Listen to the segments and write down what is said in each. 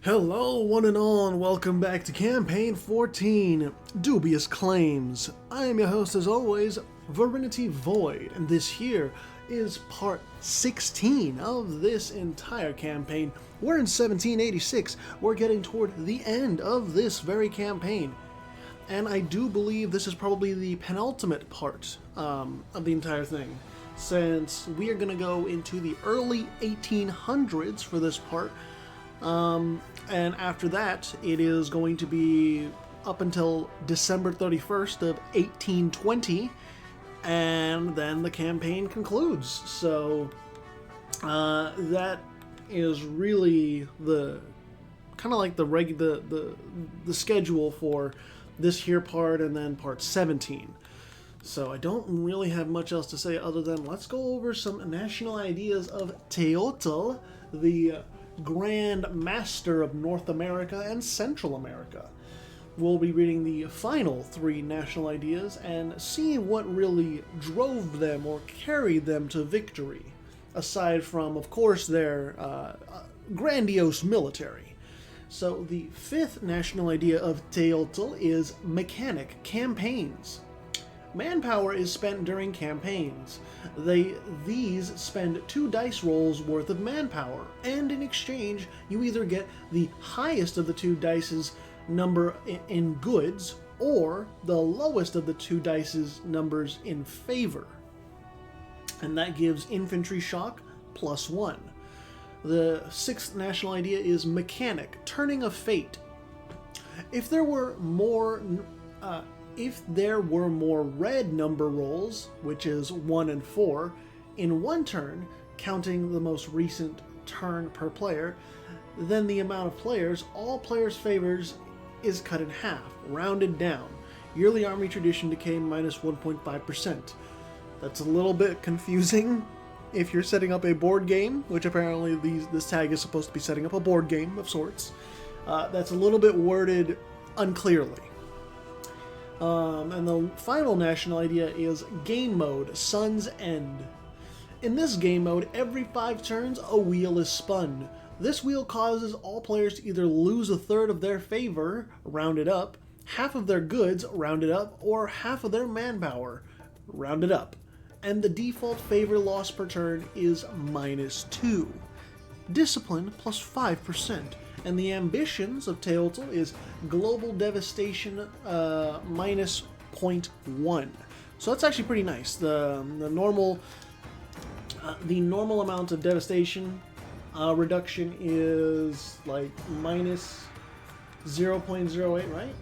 Hello, one and all, and welcome back to Campaign 14, Dubious Claims. I am your host, as always, Virinity Void, and this here is part 16 of this entire campaign. We're in 1786. We're getting toward the end of this very campaign, and I do believe this is probably the penultimate part of the entire thing, since we are going to go into the early 1800s for this part. And after that, it is going to be up until December 31st of 1820, and then the campaign concludes. So that is really the kind of like the schedule for this here part, and then part 17. So I don't really have much else to say other than let's go over some national ideas of Teotl, the Grand Master of North America and Central America. We'll be reading the final three national ideas and seeing what really drove them or carried them to victory, aside from, of course, their grandiose military. So the fifth national idea of Teotl is mechanic campaigns. Manpower is spent during campaigns. These spend 2 dice rolls worth of manpower, and in exchange, you either get the highest of the 2 dice's number in goods, or the lowest of the 2 dice's numbers in favor. And that gives infantry shock +1. The sixth national idea is mechanic, turning of fate. If there were more red number rolls, which is 1 and 4, in one turn, counting the most recent turn per player, then the amount of players all players' favors is cut in half, rounded down. Yearly army tradition decay minus 1.5%. That's a little bit confusing if you're setting up a board game, which apparently this tag is supposed to be setting up a board game of sorts. That's a little bit worded unclearly. And the final national idea is game mode, Sun's End. In this game mode, every 5 turns, a wheel is spun. This wheel causes all players to either lose a third of their favor, rounded up, half of their goods, rounded up, or half of their manpower, rounded up. And the default favor loss per turn is -2. Discipline +5%. And the ambitions of Teotl is global devastation minus 0.1. So that's actually pretty nice. The normal amount of devastation reduction is like minus 0.08, right?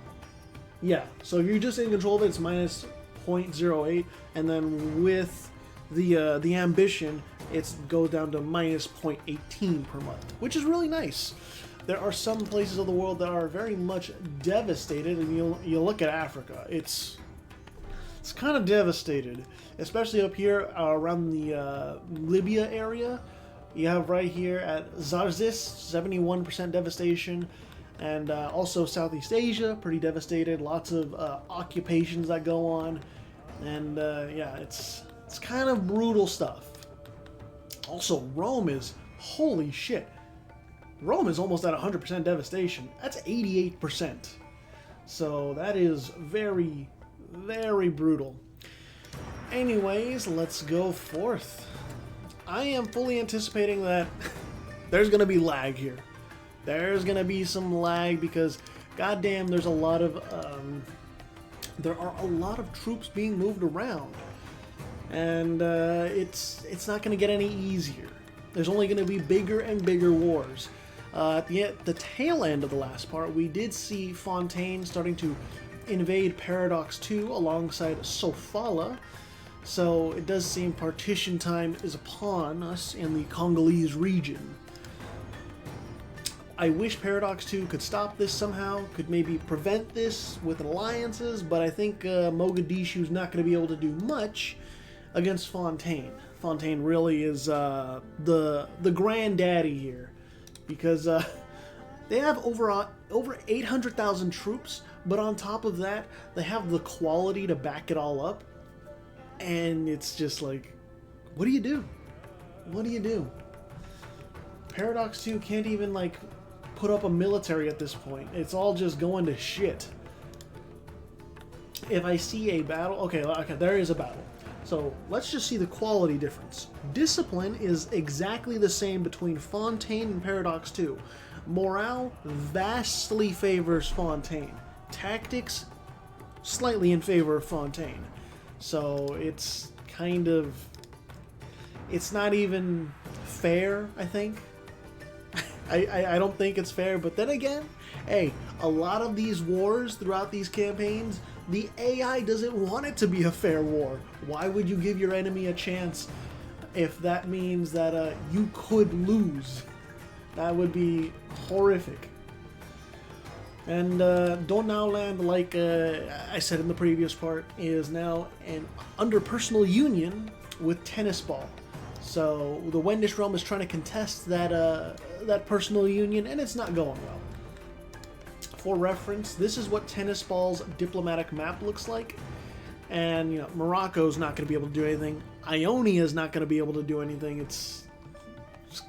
Yeah. So if you're just in control of it, it's minus 0.08, and then with the ambition, it goes down to minus 0.18 per month, which is really nice. There are some places of the world that are very much devastated, and you look at Africa, it's kind of devastated, especially up here around the Libya area. You have right here at Zarzis, 71% devastation, and also Southeast Asia, pretty devastated. Lots of occupations that go on, and yeah, it's kind of brutal stuff. Also, Rome is, holy shit. Rome is almost at 100% devastation. That's 88%. So that is very, very brutal. Anyways, let's go forth. I am fully anticipating that there's going to be lag here. There's going to be some lag because, goddamn, there are a lot of troops being moved around. And it's not going to get any easier. There's only going to be bigger and bigger wars. At the tail end of the last part, we did see Fontaine starting to invade Paradox 2 alongside Sofala, so it does seem partition time is upon us in the Congolese region. I wish Paradox 2 could stop this somehow, could maybe prevent this with alliances, but I think Mogadishu's not going to be able to do much against Fontaine. Fontaine really is the granddaddy here. Because they have over 800,000 troops, but on top of that, they have the quality to back it all up. And it's just like, what do you do? What do you do? Paradox 2 can't even, like, put up a military at this point. It's all just going to shit. If I see a battle... Okay, there is a battle. So let's just see the quality difference. Discipline is exactly the same between Fontaine and Paradox 2. Morale vastly favors Fontaine. Tactics slightly in favor of Fontaine. So it's kind of... It's not even fair, I think. I don't think it's fair, but then again, hey, a lot of these wars throughout these campaigns, the AI doesn't want it to be a fair war. Why would you give your enemy a chance if that means that you could lose? That would be horrific. And Donau Land, like I said in the previous part, is now under personal union with Tennis Ball. So the Wendish realm is trying to contest that personal union, and it's not going well. For reference, this is what Tennis Ball's diplomatic map looks like. And, you know, Morocco's not going to be able to do anything. Ionia's not going to be able to do anything. It's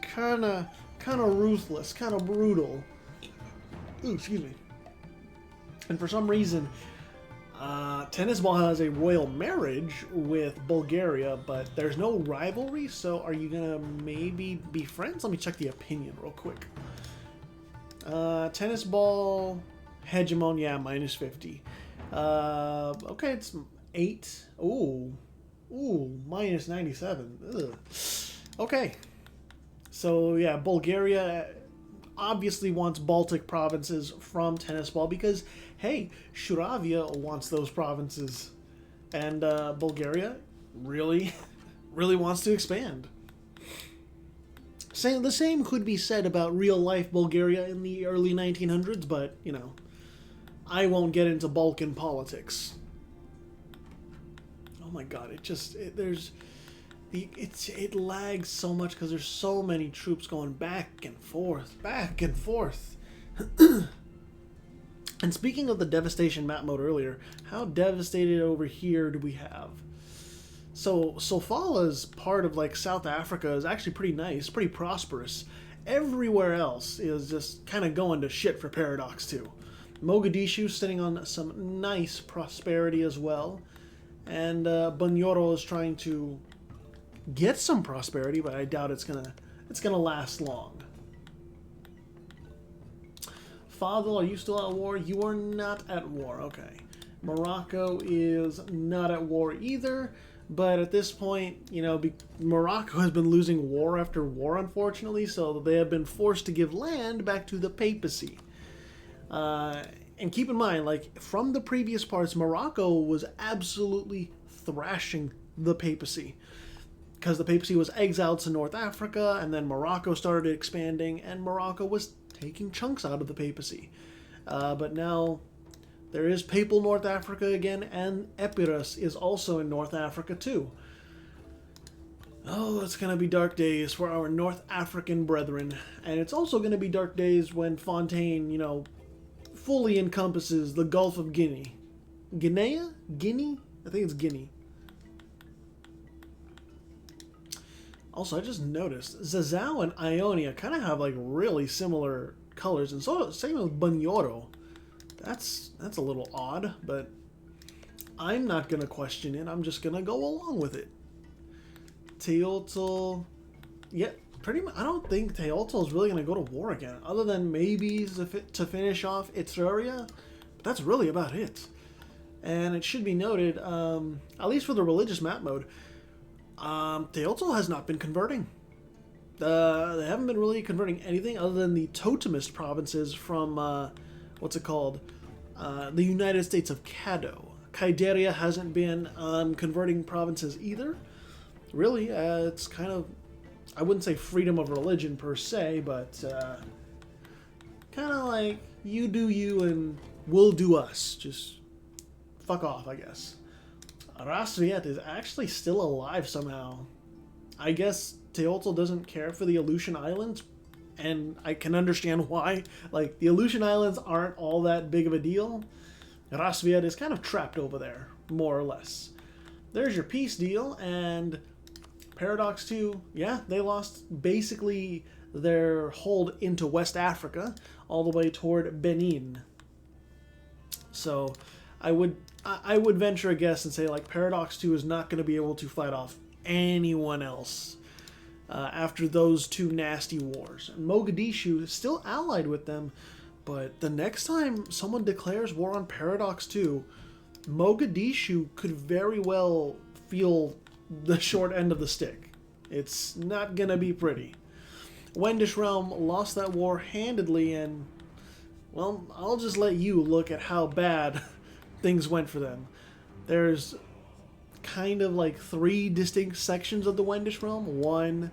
kind of ruthless, kind of brutal. Ooh, excuse me. And for some reason, Tennis Ball has a royal marriage with Bulgaria, but there's no rivalry, so are you going to maybe be friends? Let me check the opinion real quick. Tennis Ball, Hegemon, yeah, minus 50. Okay, it's 8. Ooh, minus 97. Ugh. Okay. So, yeah, Bulgaria obviously wants Baltic provinces from Tennis Ball because, hey, Shuravia wants those provinces. And Bulgaria really wants to expand. The same could be said about real-life Bulgaria in the early 1900s, but, you know, I won't get into Balkan politics. Oh my god, it lags so much because there's so many troops going back and forth. And speaking of the devastation map mode earlier, how devastated over here do we have? So Sofala's part of like South Africa is actually pretty nice, pretty prosperous. Everywhere else is just kind of going to shit for Paradox 2. Mogadishu sitting on some nice prosperity as well. And Bunyoro is trying to get some prosperity, but I doubt it's gonna last long. Fadl, are you still at war? You are not at war. Okay. Morocco is not at war either. But at this point, you know, Morocco has been losing war after war, unfortunately, so they have been forced to give land back to the papacy. And keep in mind, like, from the previous parts, Morocco was absolutely thrashing the papacy. Because the papacy was exiled to North Africa, and then Morocco started expanding, and Morocco was taking chunks out of the papacy. But now there is Papal North Africa again, and Epirus is also in North Africa too. Oh, it's going to be dark days for our North African brethren. And it's also going to be dark days when Fontaine, you know, fully encompasses the Gulf of Guinea. Guinea? I think it's Guinea. Also, I just noticed, Zazao and Ionia kind of have like really similar colors, and so same with Bunyoro. That's a little odd, but I'm not going to question it. I'm just going to go along with it. Teotl, yeah, pretty much. I don't think Teotl is really going to go to war again, other than maybe to finish off Etruria, but that's really about it. And it should be noted, at least for the religious map mode, Teotl has not been converting. They haven't been really converting anything other than the totemist provinces from, what's it called? The United States of Caddo. Kaideria hasn't been converting provinces either. Really, it's kind of, I wouldn't say freedom of religion per se, but kind of like you do you and we'll do us. Just fuck off, I guess. Rasviet is actually still alive somehow. I guess Teotl doesn't care for the Aleutian Islands, and I can understand why. Like, the Aleutian Islands aren't all that big of a deal. Rasviet is kind of trapped over there, more or less. There's your peace deal, and Paradox 2, yeah, they lost basically their hold into West Africa, all the way toward Benin. So I would venture a guess and say like Paradox 2 is not going to be able to fight off anyone else after those two nasty wars. And Mogadishu is still allied with them, but the next time someone declares war on Paradox 2, Mogadishu could very well feel the short end of the stick. It's not going to be pretty. Wendish Realm lost that war handedly, and, well, I'll just let you look at how bad things went for them. There's kind of like 3 distinct sections of the Wendish Realm. 1,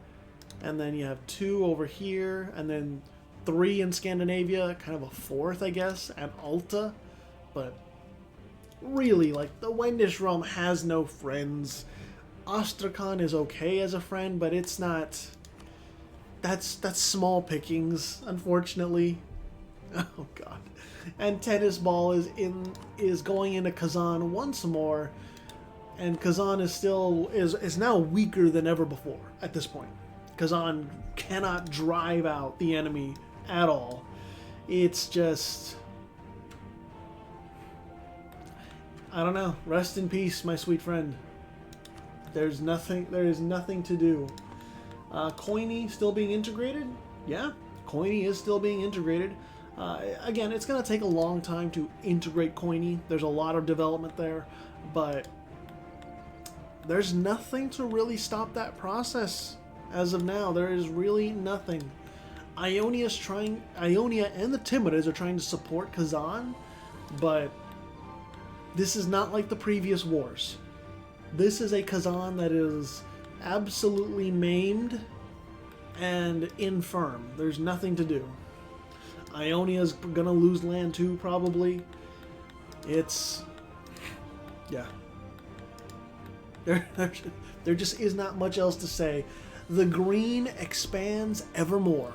and then you have 2 over here, and then 3 in Scandinavia, kind of a 4th, I guess, at Alta. But really, like, the Wendish Realm has no friends. Astrakhan is okay as a friend, but it's not... That's small pickings, unfortunately. Oh god. And Tennis Ball is going into Kazan once more, and Kazan is now weaker than ever before at this point. Kazan cannot drive out the enemy at all. It's just, I don't know. Rest in peace, my sweet friend. There is nothing to do. Koini still being integrated? Yeah, Koini is still being integrated. Again, it's going to take a long time to integrate Koini. There's a lot of development there, but there's nothing to really stop that process as of now. There is really nothing. Ionia and the Timidas are trying to support Kazan, but this is not like the previous wars. This is a Kazan that is absolutely maimed and infirm. There's nothing to do. Ionia's gonna lose land too, probably. It's... yeah. There just is not much else to say. The green expands evermore,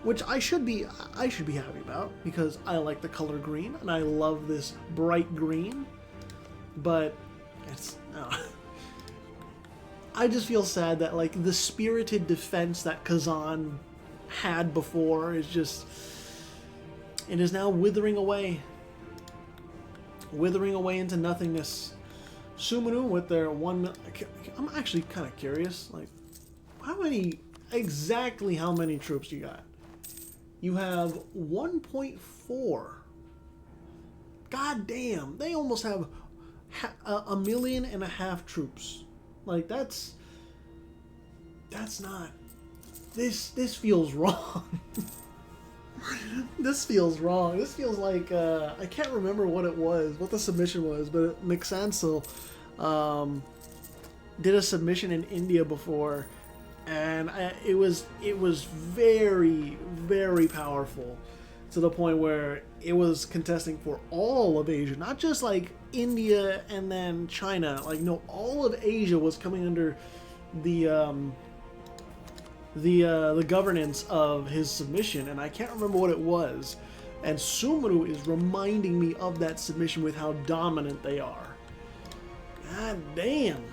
which I should be happy about, because I like the color green and I love this bright green. But it's... I just feel sad that, like, the spirited defense that Kazan had before is just... it is now withering away. Withering away into nothingness. Suminu with their one... I'm actually kind of curious, like, exactly how many troops you got? You have 1.4. God damn, they almost have 1.5 million troops. Like, that's not... This feels wrong. This feels wrong. This feels like, I can't remember what the submission was, but McSansel did a submission in India before, and it was very, very powerful, to the point where it was contesting for all of Asia, not just like India and then China. Like, no, all of Asia was coming under the governance of his submission, and I can't remember what it was. And Sumeru is reminding me of that submission with how dominant they are. God damn.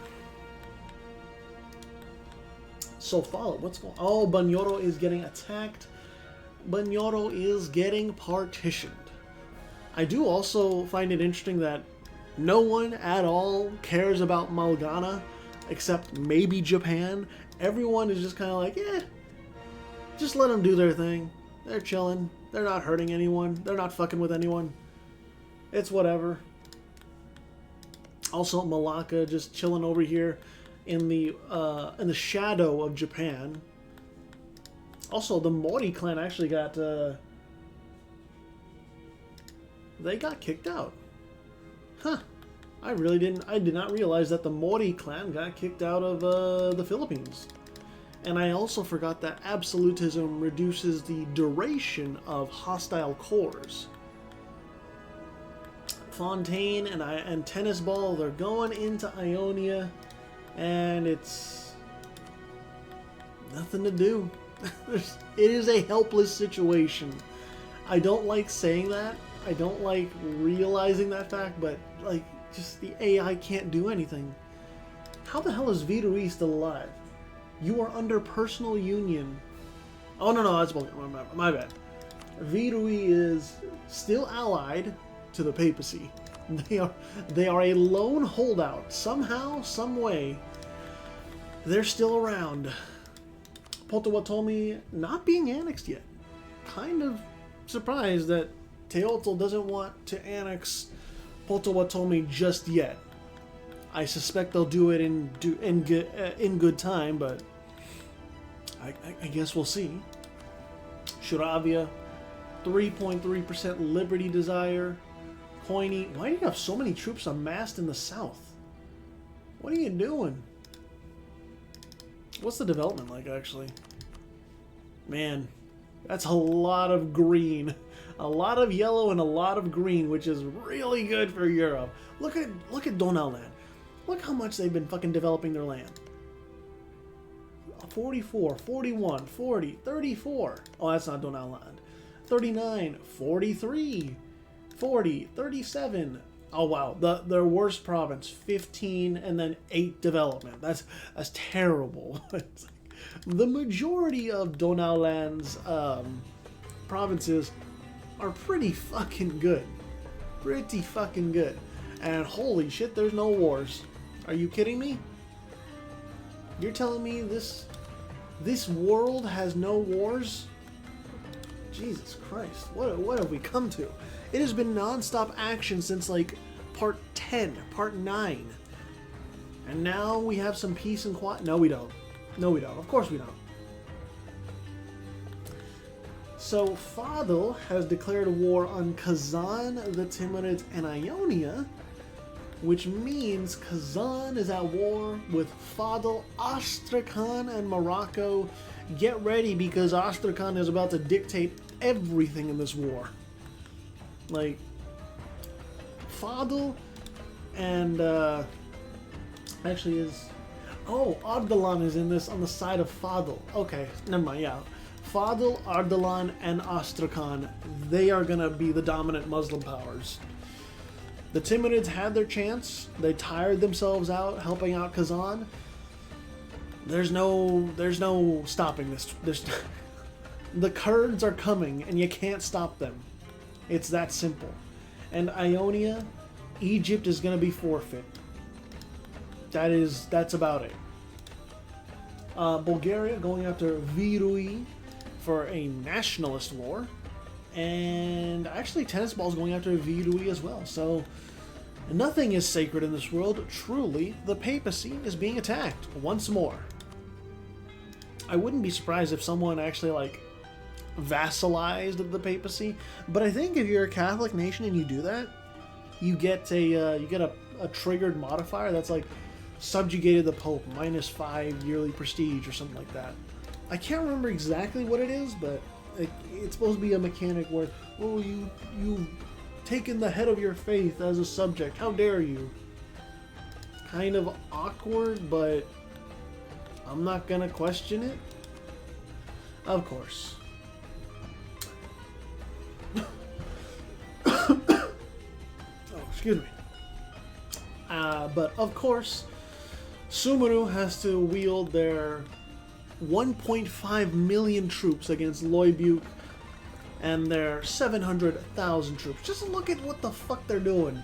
So follow, what's going on? Oh, Banyoro is getting attacked. Banyoro is getting partitioned. I do also find it interesting that no one at all cares about Malgana, except maybe Japan. Everyone is just kind of like, eh, just let them do their thing. They're chilling. They're not hurting anyone. They're not fucking with anyone. It's whatever. Also, Malacca just chilling over here in the shadow of Japan. Also, the Mori clan actually got they got kicked out. Huh. I did not realize that the Mori clan got kicked out of the Philippines. And I also forgot that absolutism reduces the duration of hostile cores. Fontaine and Tennis Ball, they're going into Ionia, and it's nothing to do. It is a helpless situation. I don't like saying that. I don't like realizing that fact, but, like, just the AI can't do anything. How the hell is Viduri still alive? You are under personal union. Oh, no, that's Bulgaria. My bad. Virui is still allied to the papacy. They are a lone holdout. Somehow, some way, they're still around. Potawatomi not being annexed yet. Kind of surprised that Teotl doesn't want to annex Potawatomi just yet. I suspect they'll do it in good time, but I guess we'll see. Shuravia, 3.3% Liberty Desire. Koini, why do you have so many troops amassed in the south? What are you doing? What's the development like, actually? Man, that's a lot of green. A lot of yellow and a lot of green, which is really good for Europe. Look at Donau land. Look how much they've been fucking developing their land. 44, 41, 40, 34. Oh, that's not Donau land. 39, 43, 40, 37. Oh wow, their worst province, 15 and then 8 development. That's terrible. It's like, the majority of Donau land's provinces are pretty fucking good. Pretty fucking good. And holy shit, there's no wars. Are you kidding me? You're telling me this world has no wars? Jesus Christ, what have we come to? It has been non-stop action since like part 10, part 9. And now we have some peace and quiet. No, we don't. No, we don't. Of course we don't. So Fadl has declared war on Kazan, the Timurids, and Ionia, which means Kazan is at war with Fadl, Astrakhan, and Morocco. Get ready, because Astrakhan is about to dictate everything in this war. Like, Fadl and, actually is... Oh, Ardalan is in this on the side of Fadl. Okay, never mind, yeah. Fadl, Ardalan, and Astrakhan, they are gonna be the dominant Muslim powers. The Timurids had their chance. They tired themselves out helping out Kazan. There's no stopping this. The Kurds are coming, and you can't stop them. It's that simple. And Ionia, Egypt is gonna be forfeit. That's about it. Bulgaria going after Virui for a nationalist war. And actually Tennis Ball is going after Virui as well. So nothing is sacred in this world. Truly, the papacy is being attacked once more. I wouldn't be surprised if someone actually like vassalized the papacy. But I think if you're a Catholic nation and you do that, you get a triggered modifier that's like subjugated the Pope, -5 yearly prestige or something like that. I can't remember exactly what it is, but it's supposed to be a mechanic where, oh, you've taken the head of your faith as a subject. How dare you? Kind of awkward, but I'm not gonna question it. Of course. Oh, excuse me. But of course, Sumeru has to wield their 1.5 million troops against Loibuk and their 700,000 troops. Just look at what the fuck they're doing.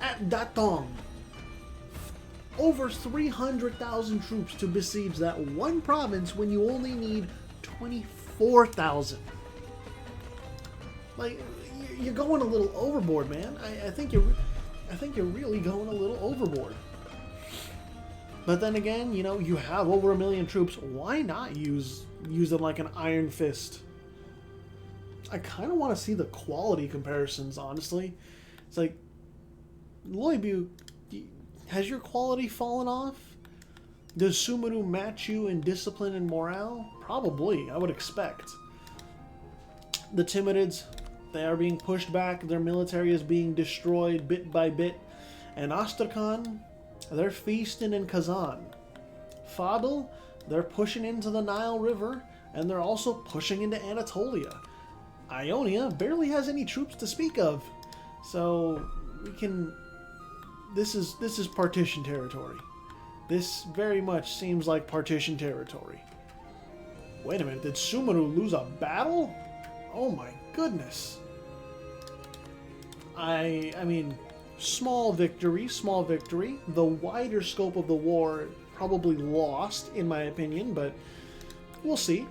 At Datong, over 300,000 troops to besiege that one province when you only need 24,000. Like, you're going a little overboard, man. I think you're really going a little overboard. But then again, you know, you have over 1 million troops. Why not use them like an iron fist? I kind of want to see the quality comparisons, honestly. It's like, Loibu, has your quality fallen off? Does Sumeru match you in discipline and morale? Probably, I would expect. The Timurids, they are being pushed back. Their military is being destroyed bit by bit. And Astrakhan, they're feasting in Kazan. Fadl, they're pushing into the Nile River, and they're also pushing into Anatolia. Ionia barely has any troops to speak of. So we can... This is partition territory. This very much seems like partition territory. Wait a minute, did Sumeru lose a battle? Oh my goodness. I mean, small victory, small victory. The wider scope of the war probably lost, in my opinion, but we'll see.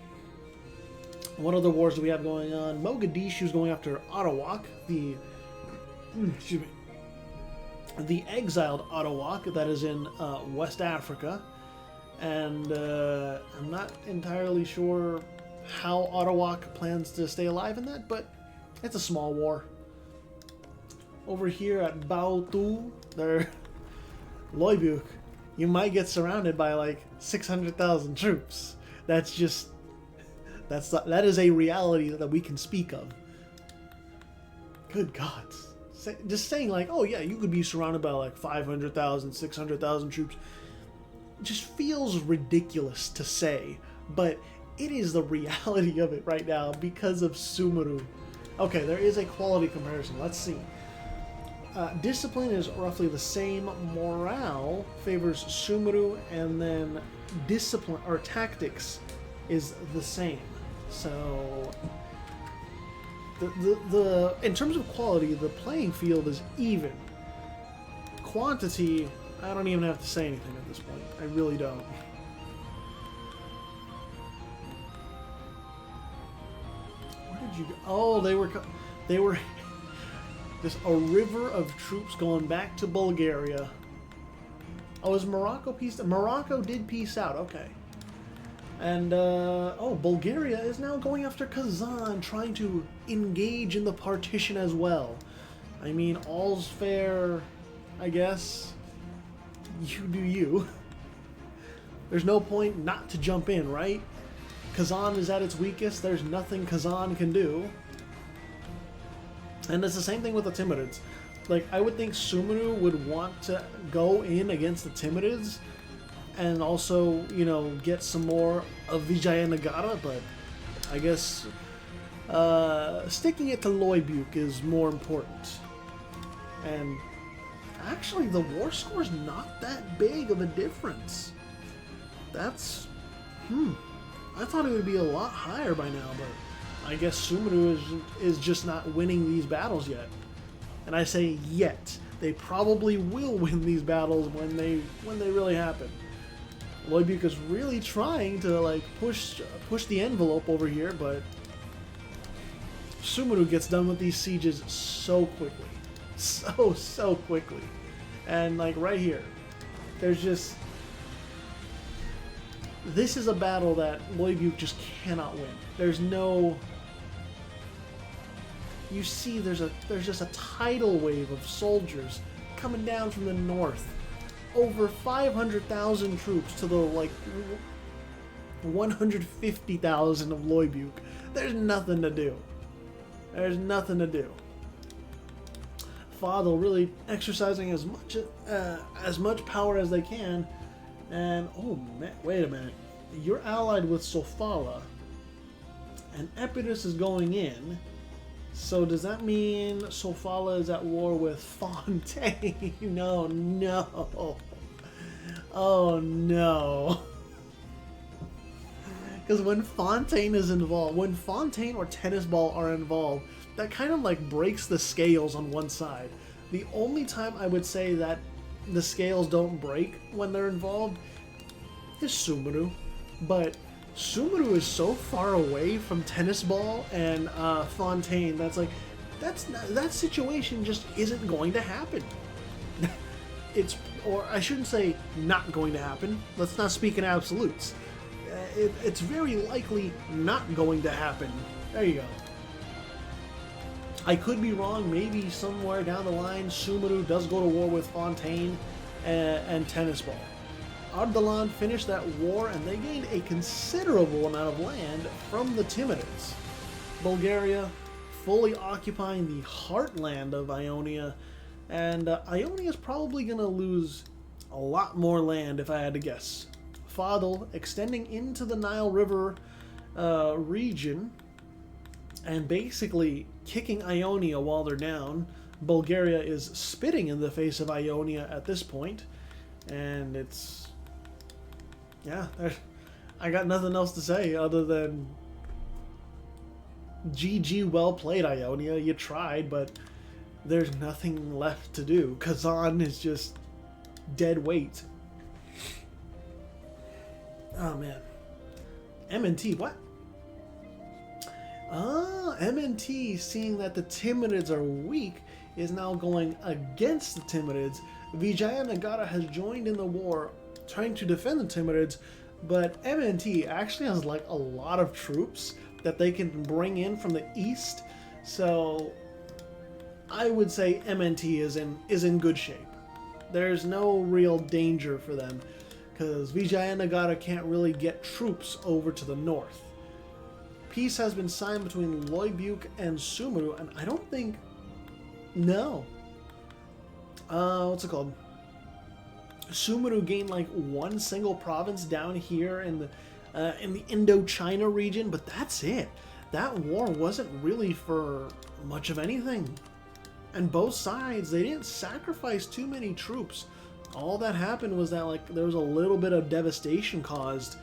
What other wars do we have going on? Mogadishu's going after Arawak, excuse me, the exiled Arawak that is in West Africa. And I'm not entirely sure how Arawak plans to stay alive in that, but it's a small war. Over here at Baotu, they're Loibuk. You might get surrounded by like 600,000 troops. That's just that is a reality that we can speak of. Good God. Just saying like, oh yeah, you could be surrounded by like 500,000, 600,000 troops just feels ridiculous to say, but it is the reality of it right now because of Sumeru. Okay, there is a quality comparison. Let's see. Discipline is roughly the same. Morale favors Sumeru, and then discipline or tactics is the same. So the in terms of quality, the playing field is even. Quantity, I don't even have to say anything at this point. I really don't. Where did you go? Oh, they were just a river of troops going back to Bulgaria. Oh, is Morocco peaced? Morocco did peace out. Okay. And oh, Bulgaria is now going after Kazan, trying to engage in the partition as well. I mean, all's fair, I guess. You do you. There's no point not to jump in, right? Kazan is at its weakest. There's nothing Kazan can do. And it's the same thing with the Timurids. Like, I would think Sumeru would want to go in against the Timurids and also, you know, get some more of Vijayanagara, but I guess sticking it to Loibuk is more important. And actually, the war score is not that big of a difference. That's... I thought it would be a lot higher by now, but I guess Sumeru is just not winning these battles yet. And I say yet. They probably will win these battles when they really happen. Loibuk is really trying to like push the envelope over here, but Sumeru gets done with these sieges so quickly. So quickly. And like right here, there's just... This is a battle that Loibuk just cannot win. There's no... You see, there's just a tidal wave of soldiers coming down from the north. Over 500,000 troops to the, like, 150,000 of Loibuk. There's nothing to do. There's nothing to do. Fadl really exercising as much power as they can. And, oh, man, wait a minute. You're allied with Sofala. And Epidus is going in. So does that mean Sofala is at war with Fontaine? No. Oh no. Because when Fontaine is involved, when Fontaine or Tennis Ball are involved, that kind of like breaks the scales on one side. The only time I would say that the scales don't break when they're involved is Sumeru. But Sumeru is so far away from Tennis Ball and Fontaine that's like that situation just isn't going to happen. Or I shouldn't say not going to happen. Let's not speak in absolutes. It's very likely not going to happen. There you go. I could be wrong. Maybe somewhere down the line, Sumeru does go to war with Fontaine and Tennis Ball. Ardalan finished that war, and they gained a considerable amount of land from the Timurids. Bulgaria fully occupying the heartland of Ionia, and Ionia is probably going to lose a lot more land if I had to guess. Fadl extending into the Nile River region and basically kicking Ionia while they're down. Bulgaria is spitting in the face of Ionia at this point, and it's Yeah, I got nothing else to say other than GG, well played, Ionia. You tried, but there's nothing left to do. Kazan is just dead weight. Oh, man. MNT, what? Ah, MNT, seeing that the Timurids are weak, is now going against the Timurids. Vijayanagara has joined in the war, trying to defend the Timurids, but MNT actually has like a lot of troops that they can bring in from the east, so I would say MNT is in good shape. There's no real danger for them, because Vijayanagara can't really get troops over to the north. Peace has been signed between Loibuk and Sumeru, and I don't think... No. What's it called? Sumeru gained like one single province down here in the Indochina region, but that's it. That war wasn't really for much of anything. And both sides, they didn't sacrifice too many troops. All that happened was that like there was a little bit of devastation caused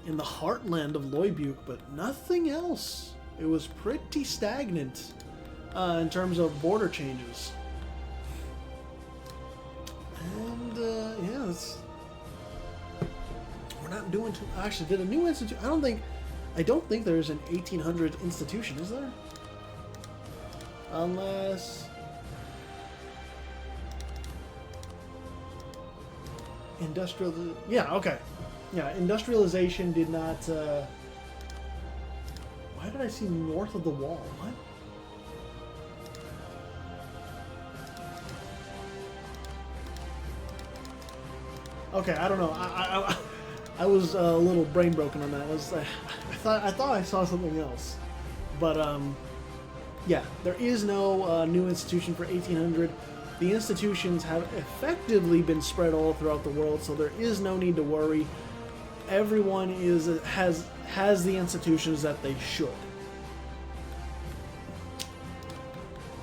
in the heartland of Loibuk, but nothing else. It was pretty stagnant in terms of border changes. And yeah, we're not doing too. Actually, did a new institute? I don't think there's an 1800 institution, is there? Unless yeah, okay. Yeah, industrialization did not... Why did I see north of the wall? What? Okay, I don't know. I was a little brain broken on that. I thought I saw something else. But, yeah, there is no new institution for 1800. The institutions have effectively been spread all throughout the world, so there is no need to worry. Everyone has the institutions that they should.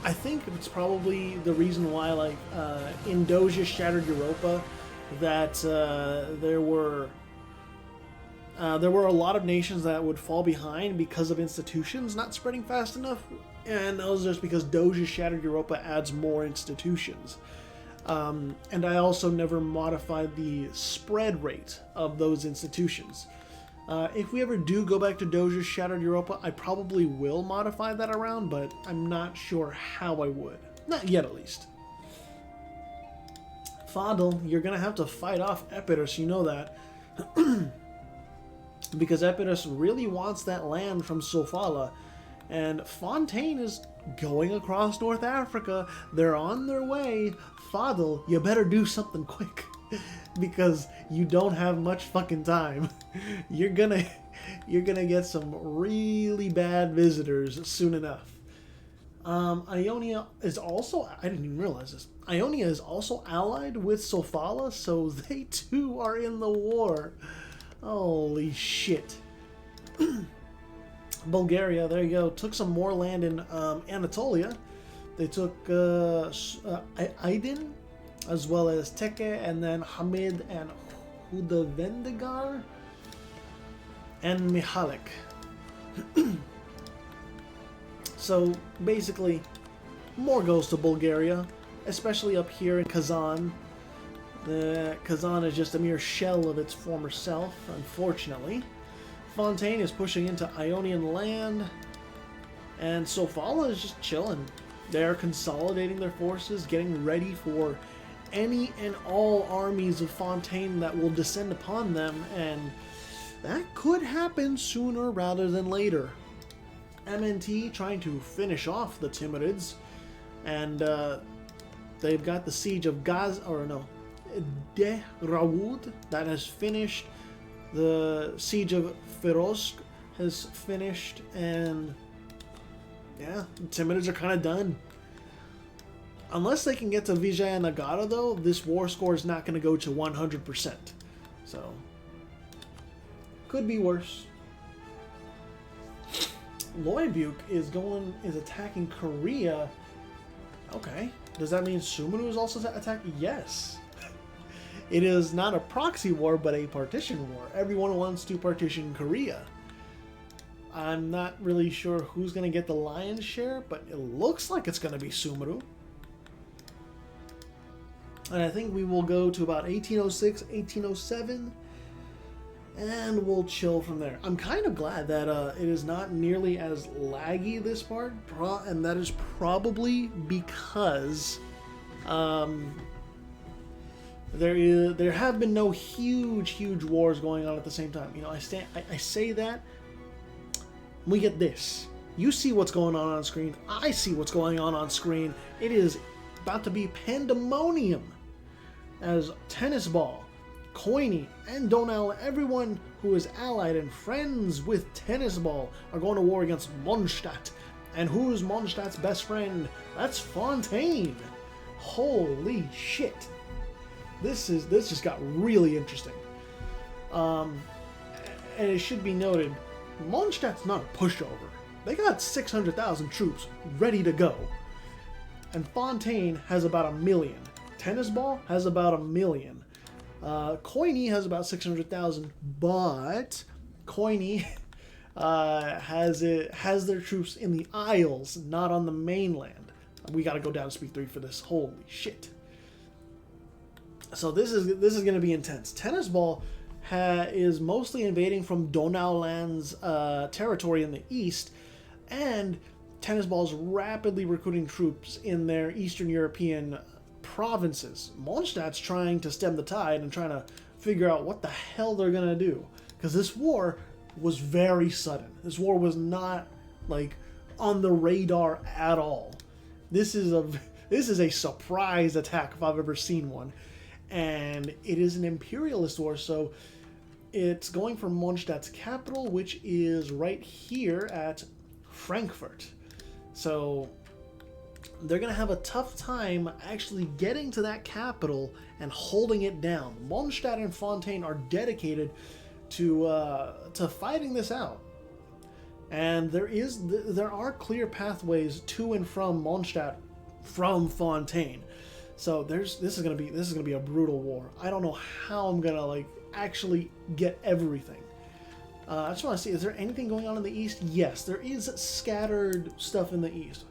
I think it's probably the reason why, like, in Doja Shattered Europa, that there were a lot of nations that would fall behind because of institutions not spreading fast enough, and that was just because Doja Shattered Europa adds more institutions. And I also never modified the spread rate of those institutions. If we ever do go back to Doja Shattered Europa, I probably will modify that around, but I'm not sure how I would. Not yet, at least. Fadl, you're going to have to fight off Epirus, you know that. Because Epirus really wants that land from Sofala. And Fontaine is going across North Africa. They're on their way. Fadl, you better do something quick. Because you don't have much fucking time. You're gonna get some really bad visitors soon enough. Ionia is also... I didn't even realize this. Ionia is also allied with Sofala, so they too are in the war. Holy shit. Bulgaria, there you go. Took some more land in Anatolia. They took Aydin, as well as Teke, and then Hamid and Hudavendigar, and Mihalik. So basically, more goes to Bulgaria, especially up here in Kazan. Kazan is just a mere shell of its former self, unfortunately. Fontaine is pushing into Ionian land, and Sofala is just chilling. They're consolidating their forces, getting ready for any and all armies of Fontaine that will descend upon them, and that could happen sooner rather than later. MNT trying to finish off the Timurids, and they've got the siege of Dehrawood that has finished. The siege of Ferosk has finished, and yeah, the Timurids are kind of done. Unless they can get to Vijayanagara, though, this war score is not going to go to 100%. So, could be worse. Loibuk is attacking Korea. Okay. Does that mean Sumeru is also attacking? Yes. It is not a proxy war, but a partition war. Everyone wants to partition Korea. I'm not really sure who's going to get the lion's share, but it looks like it's going to be Sumeru. And I think we will go to about 1806, 1807, and we'll chill from there. I'm kind of glad that it is not nearly as laggy this part, and that is probably because there have been no huge wars going on at the same time. You know, I say that. We get this. You see what's going on screen. I see what's going on screen. It is about to be pandemonium as Tennis Ball, Coiny, and Donal, everyone who is allied and friends with Tennis Ball, are going to war against Mondstadt. And who's Mondstadt's best friend? That's Fontaine. Holy shit. This just got really interesting. And it should be noted, Mondstadt's not a pushover. They got 600,000 troops ready to go. And Fontaine has about 1 million. Tennis Ball has about 1 million. Coiny has about 600,000, but Coiny has their troops in the Isles, not on the mainland. We got to go down to speed 3 for this. Holy shit! So this is going to be intense. Tennis Ball is mostly invading from Donau Land's territory in the east, and Tennis Ball is rapidly recruiting troops in their Eastern European provinces. Mondstadt's trying to stem the tide and trying to figure out what the hell they're going to do, because this war was very sudden. This war was not like on the radar at all. This is a surprise attack if I've ever seen one, and it is an imperialist war. So it's going for Mondstadt's capital, which is right here at Frankfurt. So they're going to have a tough time actually getting to that capital and holding it down. Mondstadt and Fontaine are dedicated to fighting this out. And there are clear pathways to and from Mondstadt from Fontaine. So this is gonna be a brutal war. I don't know how I'm gonna actually get everything. I just want to see, is there anything going on in the east? Yes, there is scattered stuff in the east.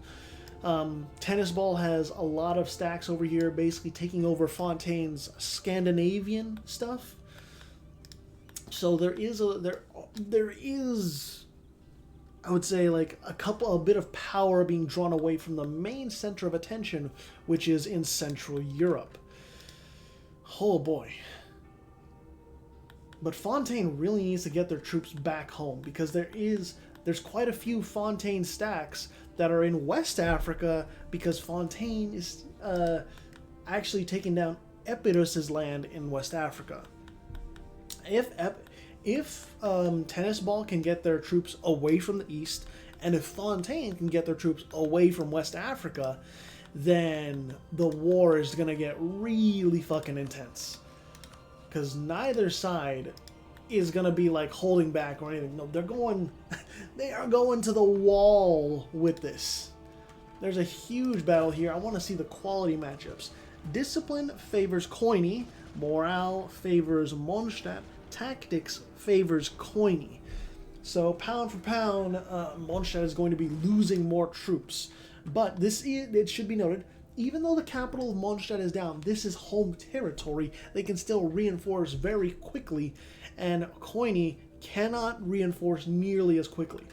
Tennis Ball has a lot of stacks over here, basically taking over Fontaine's Scandinavian stuff. So there is I would say a bit of power being drawn away from the main center of attention, which is in Central Europe. Oh boy. But Fontaine really needs to get their troops back home, because there's quite a few Fontaine stacks that are in West Africa, because Fontaine is actually taking down Epirus's land in West Africa. If Tennis Ball can get their troops away from the east, and if Fontaine can get their troops away from West Africa, then the war is going to get really fucking intense. Because neither side is going to be holding back or anything. No, they are going to the wall with this. There's a huge battle here. I want to see the quality matchups. Discipline favors Coiny. Morale favors Mondstadt. Tactics favors Coiny. So pound for pound, Mondstadt is going to be losing more troops. But it should be noted, even though the capital of Mondstadt is down, this is home territory. They can still reinforce very quickly, and Coiny cannot reinforce nearly as quickly.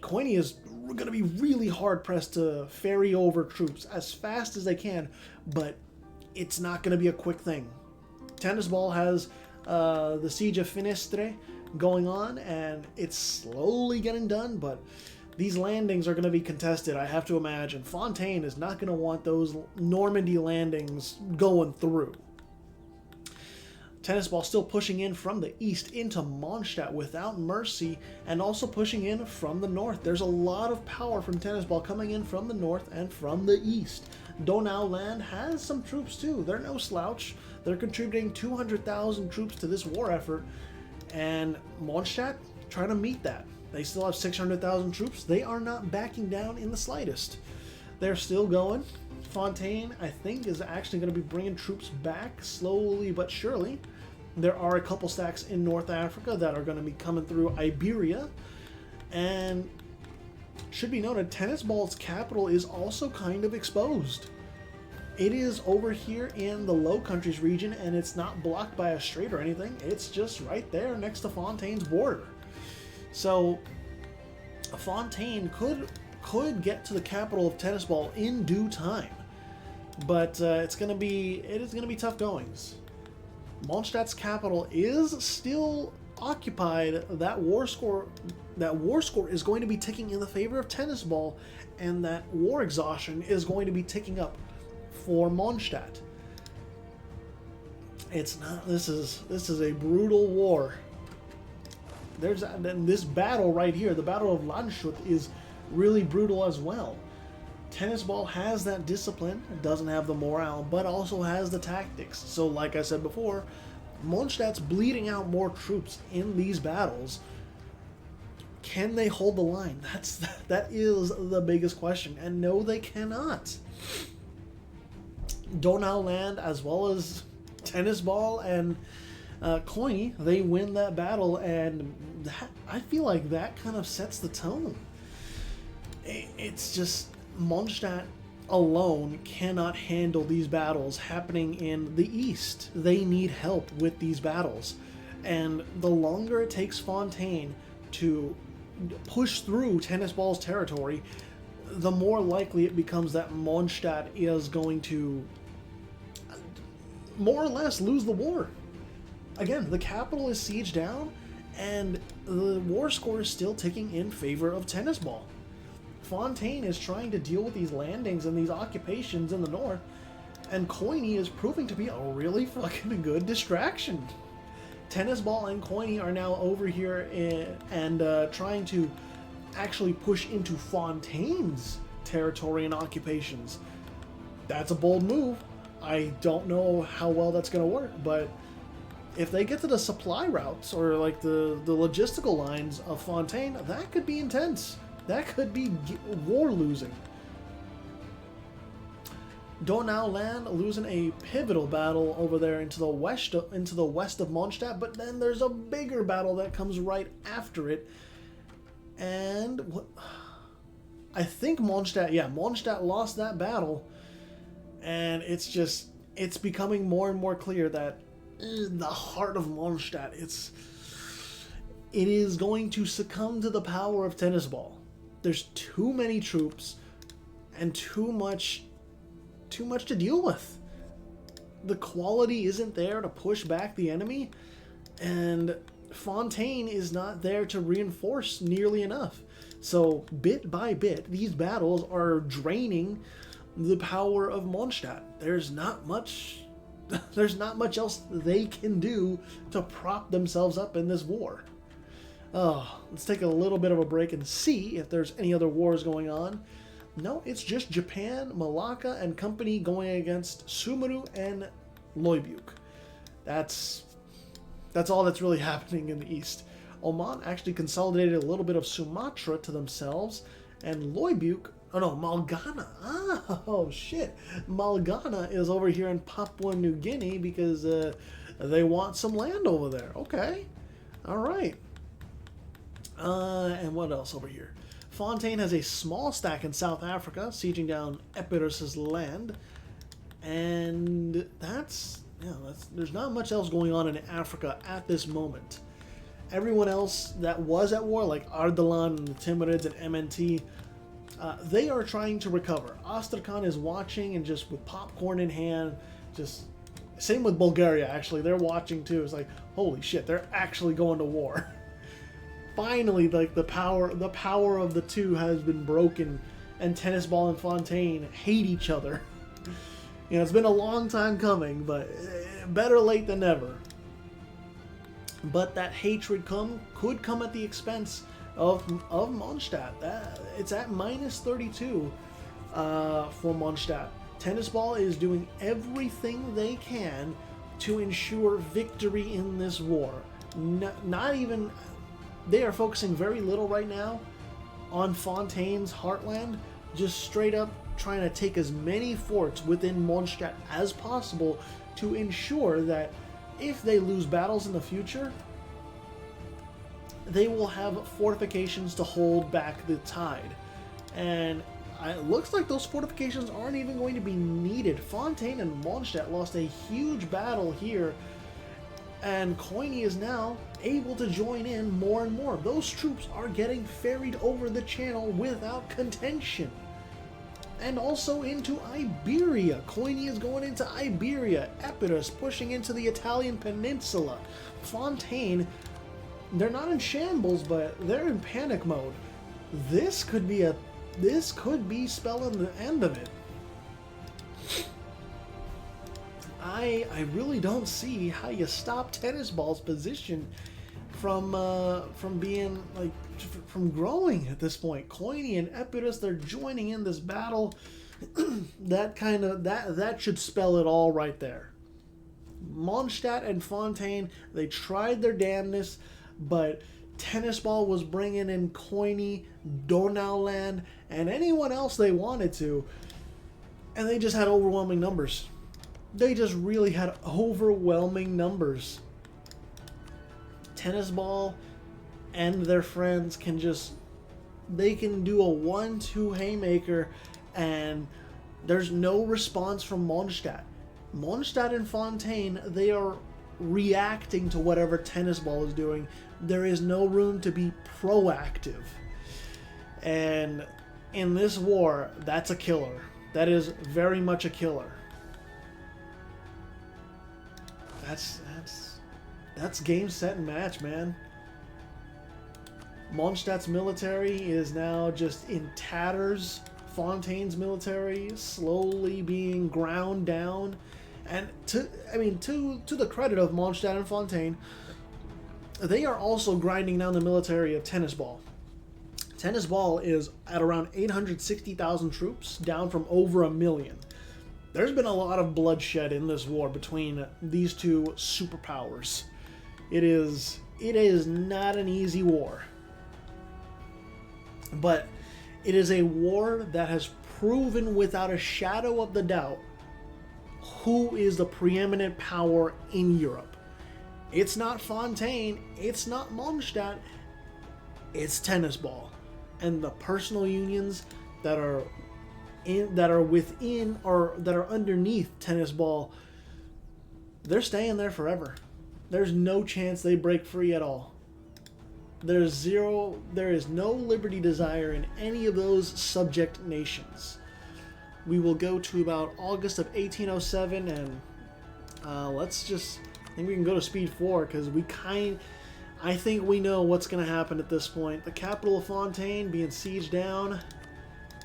Coiny is going to be really hard pressed to ferry over troops as fast as they can, but it's not going to be a quick thing. Tennis Ball has the Siege of Finestre going on, and it's slowly getting done, but these landings are going to be contested, I have to imagine. Fontaine is not going to want those Normandy landings going through. Tennis Ball still pushing in from the east into Mondstadt without mercy, and also pushing in from the north. There's a lot of power from Tennis Ball coming in from the north and from the east. Donau Land has some troops too. They're no slouch. They're contributing 200,000 troops to this war effort, and Mondstadt trying to meet that. They still have 600,000 troops. They are not backing down in the slightest. They're still going. Fontaine, I think, is actually going to be bringing troops back slowly but surely. There are a couple stacks in North Africa that are going to be coming through Iberia. And should be noted, Tennis Ball's capital is also kind of exposed. It is over here in the Low Countries region, and it's not blocked by a strait or anything. It's just right there next to Fontaine's border. So Fontaine could get to the capital of Tennis Ball in due time, but it is going to be tough goings. Mondstadt's capital is still occupied. That war score is going to be ticking in the favor of Tennis Ball, and that war exhaustion is going to be ticking up for Mondstadt. It's not. This is a brutal war. There's this battle right here. The Battle of Landshut is really brutal as well. Tennis Ball has that discipline, doesn't have the morale, but also has the tactics. So like I said before, Mondstadt's bleeding out more troops in these battles. Can they hold the line? That is the biggest question. And no, they cannot. Donauland, as well as Tennis Ball and Coiny, they win that battle, and I feel like that kind of sets the tone. It's just Mondstadt alone cannot handle these battles happening in the east. They need help with these battles, and the longer it takes Fontaine to push through Tennis Ball's territory, the more likely it becomes that Mondstadt is going to more or less lose the war. Again, the capital is sieged down, and the war score is still ticking in favor of Tennis Ball. Fontaine is trying to deal with these landings and these occupations in the north, and Coiny is proving to be a really fucking good distraction. Tennis Ball and Coiny are now over here and trying to actually push into Fontaine's territory and occupations. That's a bold move. I don't know how well that's going to work, but if they get to the supply routes or like the logistical lines of Fontaine, that could be intense. That could be war losing. Donauland losing a pivotal battle over there into the west of Mondstadt, but then there's a bigger battle that comes right after it. And what I think Mondstadt lost that battle, and it's becoming more and more clear that the heart of Mondstadt, it is going to succumb to the power of Tennis Ball. There's too many troops and too much to deal with. The quality isn't there to push back the enemy, and Fontaine is not there to reinforce nearly enough. So bit by bit, these battles are draining the power of Mondstadt. There's not much else they can do to prop themselves up in this war. Let's take a little bit of a break and see if there's any other wars going on. No, it's just Japan, Malacca, and company going against Sumeru and Loibuk. That's all that's really happening in the east. Oman actually consolidated a little bit of Sumatra to themselves, and Loibuk, Malgana. Oh, shit. Malgana is over here in Papua New Guinea because they want some land over there. Okay. All right. And what else over here? Fontaine has a small stack in South Africa, sieging down Epirus's land. And there's not much else going on in Africa at this moment. Everyone else that was at war, like Ardalan and the Timurids and MNT, they are trying to recover. Astrakhan is watching and just with popcorn in hand, just same with Bulgaria actually. They're watching too. It's like, holy shit, they're actually going to war. Finally, like the power of the two has been broken, and Tennis Ball and Fontaine hate each other. You know, it's been a long time coming, but better late than never. But that hatred could come at the expense of Mondstadt. It's at -32 for Mondstadt. Tennis Ball is doing everything they can to ensure victory in this war. Not even... They are focusing very little right now on Fontaine's heartland, just straight up trying to take as many forts within Mondstadt as possible to ensure that if they lose battles in the future, they will have fortifications to hold back the tide. And it looks like those fortifications aren't even going to be needed. Fontaine and Mondstadt lost a huge battle here, and Coigny is now able to join in more and more. Those troops are getting ferried over the channel without contention. And also into Iberia. Coigny is going into Iberia. Epirus pushing into the Italian peninsula. Fontaine, they're not in shambles, but they're in panic mode. This could be spelling the end of it. I really don't see how you stop Tennis Ball's position from being like from growing at this point. Coigny and Epirus, they're joining in this battle. that should spell it all right there. Mondstadt and Fontaine, they tried their damnness, but Tennis Ball was bringing in Coigny, Donauland, and anyone else they wanted to, and they just had overwhelming numbers. They just really had overwhelming numbers. Tennis Ball and their friends can they can do a 1-2 haymaker, and there's no response from Mondstadt. Mondstadt and Fontaine, they are reacting to whatever Tennis Ball is doing. There is no room to be proactive. And in this war, that's a killer. That is very much a killer. That's game, set, and match, man. Mondstadt's military is now just in tatters. Fontaine's military slowly being ground down. And to the credit of Mondstadt and Fontaine, they are also grinding down the military of Tennis Ball. Tennis Ball is at around 860,000 troops, down from over 1 million. There's been a lot of bloodshed in this war between these two superpowers. It is not an easy war. But it is a war that has proven without a shadow of the doubt who is the preeminent power in Europe. It's not Fontaine, it's not Mondstadt, it's Tennis Ball. And the personal unions that are within or that are underneath Tennis Ball, they're staying there forever. There's no chance they break free at all. There is no liberty desire in any of those subject nations. We will go to about August of 1807, and I think we can go to speed 4 because I think we know what's going to happen at this point. The capital of Fontaine being sieged down.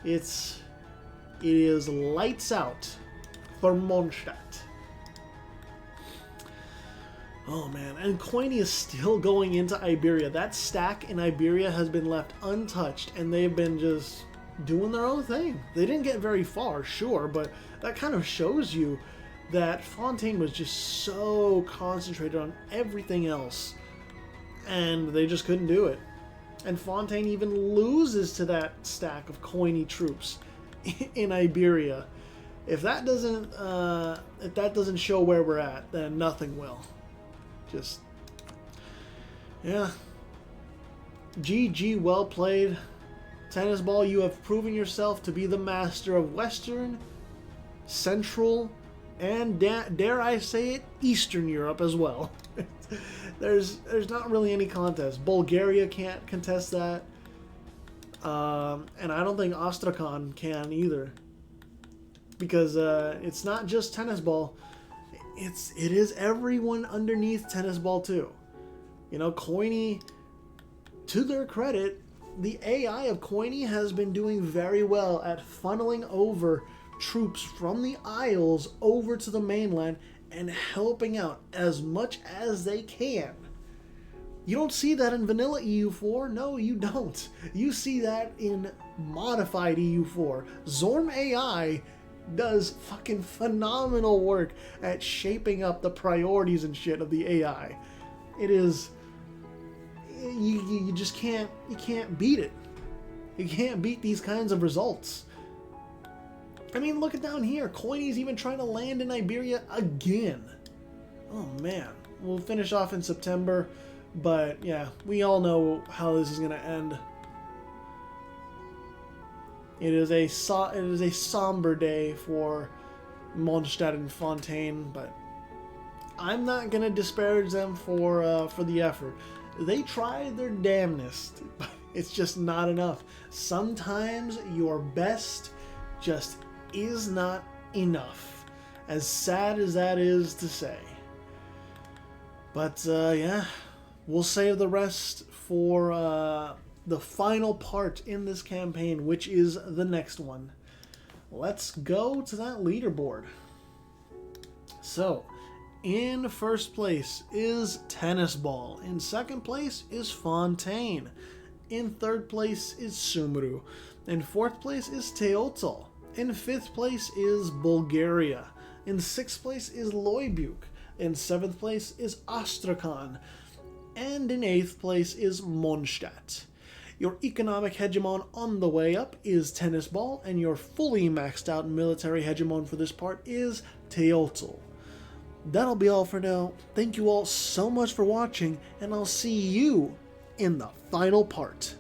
It is lights out for Mondstadt. Oh man, and Coigny is still going into Iberia. That stack in Iberia has been left untouched, and they've been just doing their own thing. They didn't get very far, sure, but that kind of shows you that Fontaine was just so concentrated on everything else, and they just couldn't do it. And Fontaine even loses to that stack of Coigny troops in Iberia. If that doesn't show where we're at, then nothing will. Yeah. GG, well played. Tennis Ball, you have proven yourself to be the master of Western, Central, and dare I say it, Eastern Europe as well. There's not really any contest. Bulgaria can't contest that. And I don't think Astrakhan can either. Because it's not just Tennis Ball. It is everyone underneath Tennis Ball too. You know, Coigny, to their credit, the AI of Coigny has been doing very well at funneling over troops from the Isles over to the mainland and helping out as much as they can. You don't see that in vanilla EU4. No, you don't. You see that in modified EU4. Zorm AI does fucking phenomenal work at shaping up the priorities and shit of the AI. It is... You just can't beat it. You can't beat these kinds of results. I mean, look at down here. Coiney's even trying to land in Iberia again. Oh, man. We'll finish off in September. But, yeah, we all know how this is going to end. It is a somber day for Mondstadt and Fontaine, but I'm not going to disparage them for the effort. They tried their damnedest, but it's just not enough. Sometimes your best just is not enough. As sad as that is to say. But, yeah, we'll save the rest for the final part in this campaign, which is the next one. Let's go to that leaderboard. So, in first place is Tennis Ball. In second place is Fontaine. In third place is Sumru. In fourth place is Teotl. In fifth place is Bulgaria. In sixth place is Loibuk. In seventh place is Astrakhan. And in eighth place is Mondstadt. Your economic hegemon on the way up is Tennis Ball, and your fully maxed out military hegemon for this part is Teotl. That'll be all for now. Thank you all so much for watching, and I'll see you in the final part.